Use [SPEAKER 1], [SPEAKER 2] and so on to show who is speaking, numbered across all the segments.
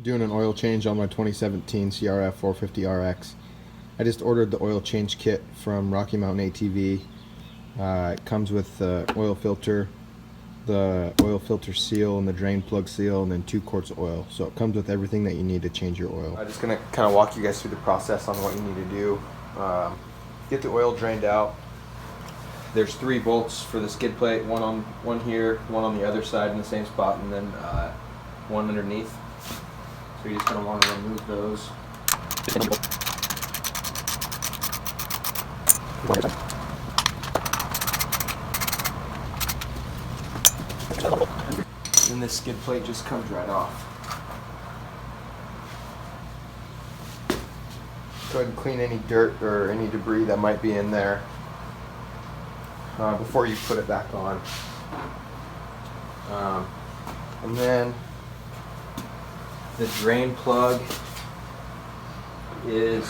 [SPEAKER 1] Doing an oil change on my 2017 CRF450RX. I just ordered the oil change kit from Rocky Mountain ATV. It comes with the oil filter seal, and the drain plug seal, and then 2 quarts of oil. So it comes with everything that you need to change your oil. I'm just going to kind of walk you guys through the process on what you need to do. Get the oil drained out. There's 3 bolts for the skid plate, one here, one on the other side in the same spot, and then one underneath. So you just kind of want to remove those. And this skid plate just comes right off. Go ahead and clean any dirt or any debris that might be in there before you put it back on. And then the drain plug is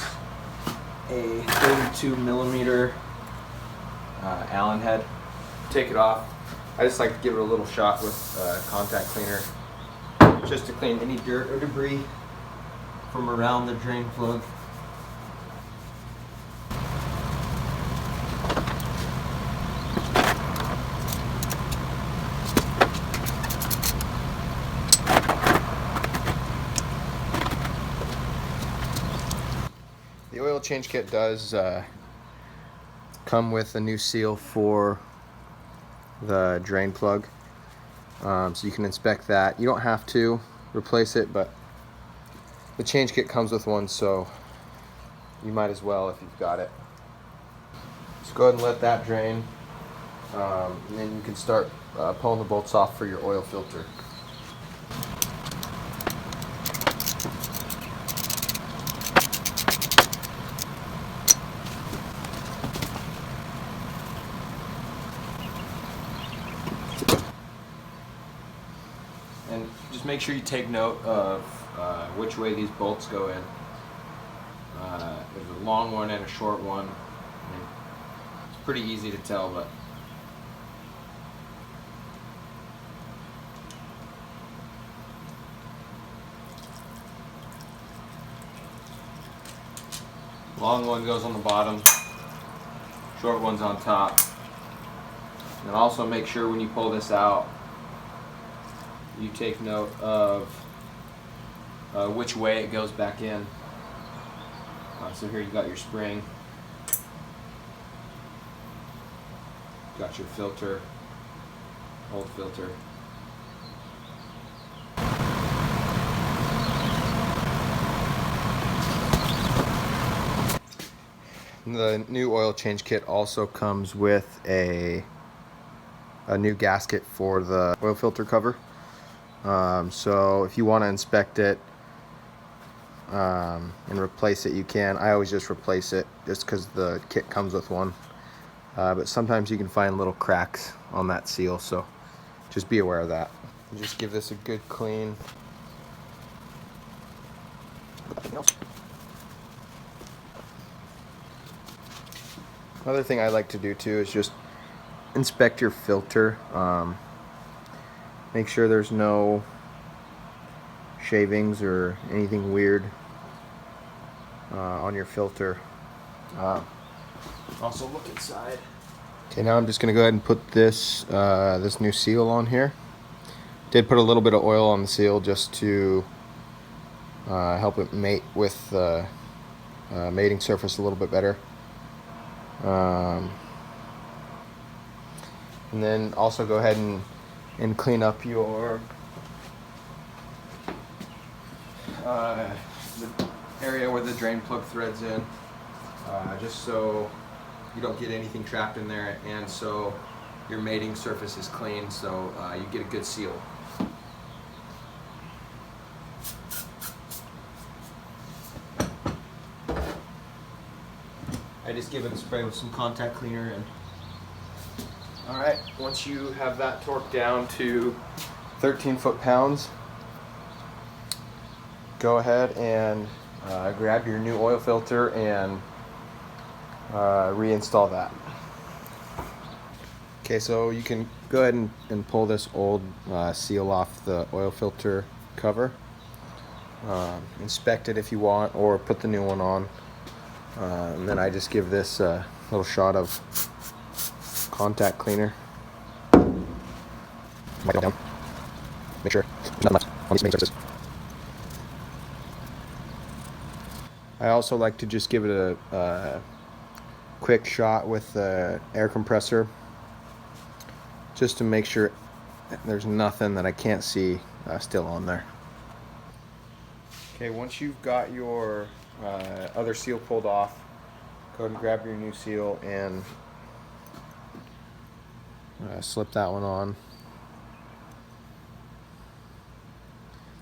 [SPEAKER 1] a 32 millimeter Allen head. Take it off. I just like to give it a little shot with contact cleaner, just to clean any dirt or debris from around the drain plug. The oil change kit does come with a new seal for the drain plug, so you can inspect that. You don't have to replace it, but the change kit comes with one, so you might as well if you've got it. So go ahead and let that drain, and then you can start pulling the bolts off for your oil filter. And just make sure you take note of which way these bolts go in. There's a long one and a short one. It's pretty easy to tell, but long one goes on the bottom, short one's on top. And also make sure when you pull this out, you take note of which way it goes back in. So here you got your spring, got your filter, old filter. The new oil change kit also comes with a new gasket for the oil filter cover. So if you want to inspect it and replace it, you can. I always just replace it just because the kit comes with one. But sometimes you can find little cracks on that seal, so just be aware of that. Just give this a good clean. Another thing I like to do too is just inspect your filter. Make sure there's no shavings or anything weird on your filter. Also look inside. Okay, now I'm just going to go ahead and put this this new seal on here. Did put a little bit of oil on the seal just to help it mate with the mating surface a little bit better. And then also go ahead and clean up your the area where the drain plug threads in, just so you don't get anything trapped in there, and so your mating surface is clean, so you get a good seal. I just give it a spray with some contact cleaner, and alright, once you have that torqued down to 13 foot-pounds, go ahead and grab your new oil filter and reinstall that. Okay, so you can go ahead and pull this old seal off the oil filter cover. Inspect it if you want, or put the new one on. And then I just give this a little shot of contact cleaner. Wipe it down. Make sure there's nothing left on these main surfaces. I also like to just give it a quick shot with the air compressor, just to make sure there's nothing that I can't see still on there. Okay, once you've got your other seal pulled off, go ahead and grab your new seal and slip that one on.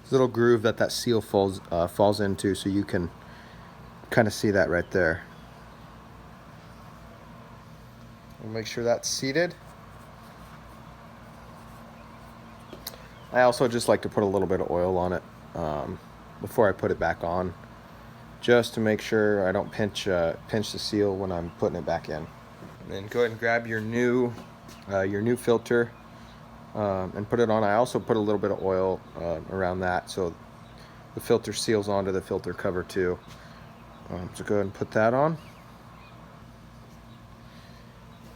[SPEAKER 1] This little groove that seal falls into, so you can kind of see that right there. We'll make sure that's seated. I also just like to put a little bit of oil on it before I put it back on, just to make sure I don't pinch the seal when I'm putting it back in. And then go ahead and grab your new filter and put it on. I also put a little bit of oil around that, so the filter seals onto the filter cover too. So go ahead and put that on.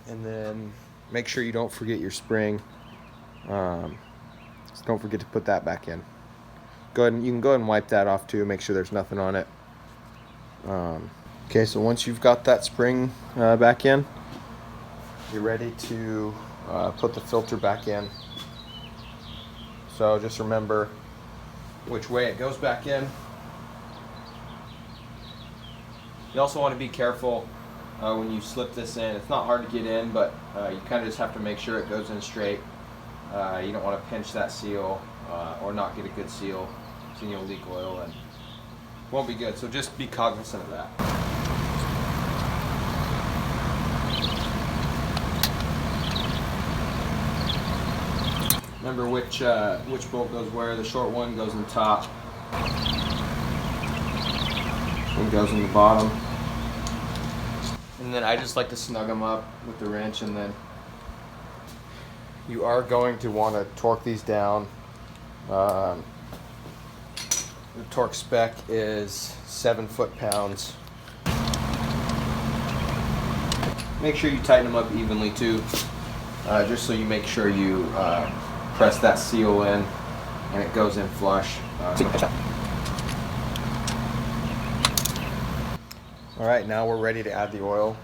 [SPEAKER 1] And then make sure you don't forget your spring. So don't forget to put that back in. You can go ahead and wipe that off too. Make sure there's nothing on it. Okay, so once you've got that spring back in, you're ready to put the filter back in. So just remember which way it goes back in. You also want to be careful when you slip this in. It's not hard to get in, but you kind of just have to make sure it goes in straight. You don't want to pinch that seal or not get a good seal, so you'll leak oil and won't be good. So just be cognizant of that. Remember which bolt goes where. The short one goes in the top, one goes in the bottom. And then I just like to snug them up with the wrench, and then you are going to want to torque these down. The torque spec is 7 foot-pounds. Make sure you tighten them up evenly too, just so you make sure you press that seal in and it goes in flush. Alright, now we're ready to add the oil.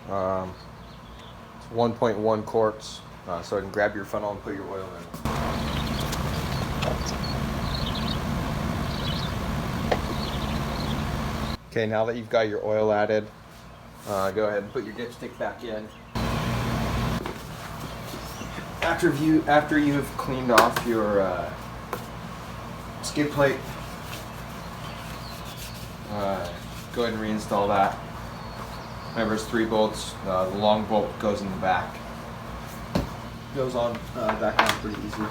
[SPEAKER 1] It's 1.1 quarts, so I can grab your funnel and put your oil in. Okay, now that you've got your oil added, go ahead and put your dipstick back in. After you've cleaned off your skid plate, go ahead and reinstall that. Remember, it's 3 bolts. The long bolt goes in the back. Goes on back on pretty easy.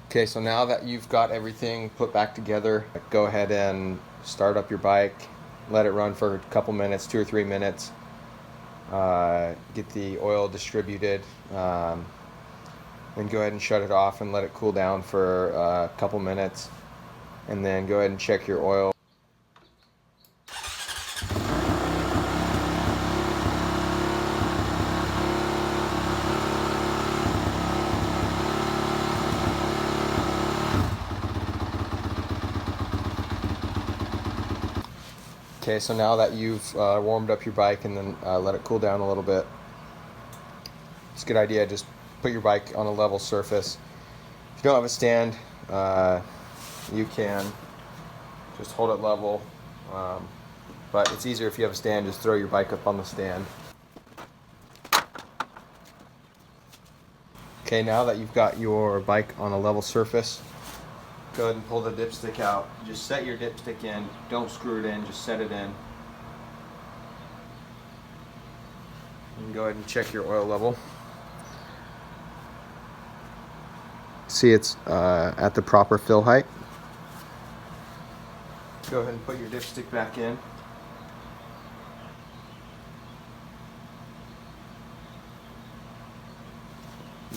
[SPEAKER 1] Okay, so now that you've got everything put back together, go ahead and start up your bike. Let it run for a couple minutes, 2 or 3 minutes. Get the oil distributed. Then go ahead and shut it off and let it cool down for a couple minutes. And then go ahead and check your oil. Okay, so now that you've warmed up your bike and then let it cool down a little bit, it's a good idea. Just put your bike on a level surface. If you don't have a stand, you can just hold it level. But it's easier if you have a stand. Just throw your bike up on the stand. Okay, now that you've got your bike on a level surface, go ahead and pull the dipstick out. Just set your dipstick in. Don't screw it in, just set it in. And go ahead and check your oil level. See it's at the proper fill height. Go ahead and put your dipstick back in.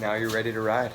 [SPEAKER 1] Now you're ready to ride.